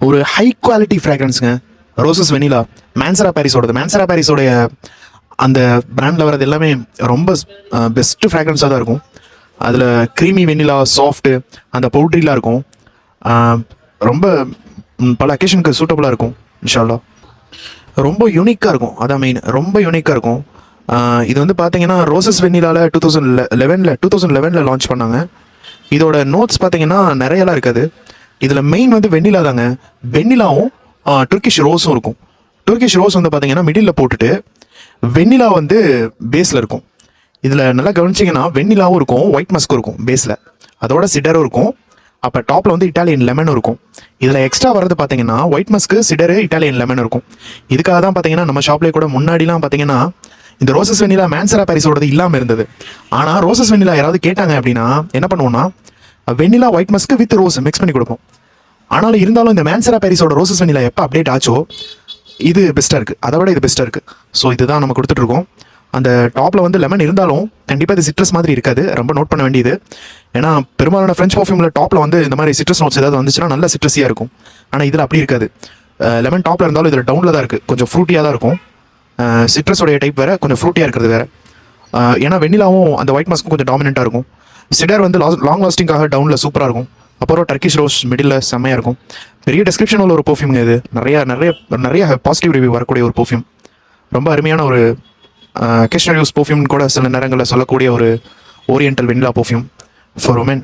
ஒரு high quality ஃப்ராக்ரன்ஸுங்க. Roses vanilla Mancera பாரிஸோடது. மேன்சரா பாரிஸோடைய அந்த பிராண்டில் வரது எல்லாமே ரொம்ப பெஸ்ட்டு ஃப்ராக்ரன்ஸாக தான் இருக்கும். அதில் க்ரீமி வெனிலா, சாஃப்ட்டு, அந்த பவுட்ரிலாம் இருக்கும். ரொம்ப பல அக்கேஷனுக்கு சூட்டபுளாக இருக்கும் இன்ஷா அல்லாஹ். ரொம்ப யூனிக்காக இருக்கும், அதான் மெயின். ரொம்ப யூனிக்காக இருக்கும். இது வந்து பார்த்தீங்கன்னா ரோசஸ் வெனிலாவில் 2011 லான்ச் பண்ணாங்க. இதோட நோட்ஸ் பார்த்தீங்கன்னா நிறையலாம் இருக்காது. இதில் மெயின் வந்து வெண்ணிலா தாங்க. வெண்ணிலாவும் டர்க்கிஷ் ரோஸும் இருக்கும். டர்க்கிஷ் ரோஸ் வந்து பார்த்தீங்கன்னா மிடில் போட்டுட்டு வெண்ணிலா வந்து பேஸில் இருக்கும். இதில் நல்லா கவனிச்சிங்கன்னா வெண்ணிலாவும் இருக்கும், ஒயிட் மஸ்க்கும் இருக்கும் பேஸில், அதோட சிடரும் இருக்கும். அப்போ டாப்பில் வந்து இட்டாலியன் லெமனும் இருக்கும். இதில் எக்ஸ்ட்ரா வரது பார்த்தீங்கன்னா ஒயிட் மஸ்க்கு, சிடரு, இட்டாலியன் லெமன் இருக்கும். இதுக்காக தான் பார்த்தீங்கன்னா நம்ம ஷாப்லேயே கூட முன்னாடிலாம் பார்த்தீங்கன்னா இந்த ரோசஸ் வெனிலா மேன்சரா பாரிஸோடது இல்லாமல் இருந்தது. ஆனால் ரோசஸ் வெனிலா யாராவது கேட்டாங்க அப்படின்னா என்ன பண்ணுவோம்னா vanilla white musk with rose mix பண்ணி கொடுப்போம். ஆனாலும் இருந்தாலும் இந்த மேன்சரா பாரிஸோட ரோசஸ் வெனிலா எப்போ அப்டேட் ஆச்சோ இது பெஸ்ட்டாக இருக்குது, அதை விட இது பெஸ்ட்டாக இருக்குது. ஸோ இதுதான் நம்ம கொடுத்துட்ருக்கோம். அந்த டாப்பில் வந்து லெமன் இருந்தாலும் கண்டிப்பாக இது சிட்ரஸ் மாதிரி இருக்காது, ரொம்ப நோட் பண்ண வேண்டியது. ஏன்னா பெரும்பாலான ஃப்ரெஞ்ச் பர்ஃப்யூமில் டாப்பில் வந்து இந்த மாதிரி சிட்ரஸ் நோட்ஸ் ஏதாவது வந்துச்சுன்னா நல்ல சிட்ரஸியாக இருக்கும். ஆனால் இதில் அப்படி இருக்காது. லெமன் டாப்பில் இருந்தாலும் இதில் டவுனில் தான் இருக்குது, கொஞ்சம் ஃப்ரூட்டியாக தான் இருக்கும். சிட்ரஸோடைய டைப் வேறு, கொஞ்சம் ஃப்ரூட்டியாக இருக்கிறது வேறு. ஏன்னா வெண்ணிலாவும் அந்த ஒயிட் மஸ்க்கும் கொஞ்சம் டாமினெண்ட்டாக இருக்கும். சிடர் வந்து லாங் லாஸ்டிங்காக டவுனில் சூப்பராக இருக்கும். அப்புறம் டர்க்கிஷ் ரோஸ் மிடில் செம்மையாக இருக்கும். பெரிய டிஸ்கிரிப்ஷன் உள்ள ஒரு பர்ஃப்யூம் இது. நிறைய பாசிட்டிவ் ரிவ்யூ வரக்கூடிய ஒரு பர்ஃப்யூம். ரொம்ப அருமையான ஒரு அக்கேஷனல் யூஸ் பர்ஃப்யூம்னு கூட சில நேரங்களில் சொல்லக்கூடிய ஒரு oriental vanilla perfume for woman.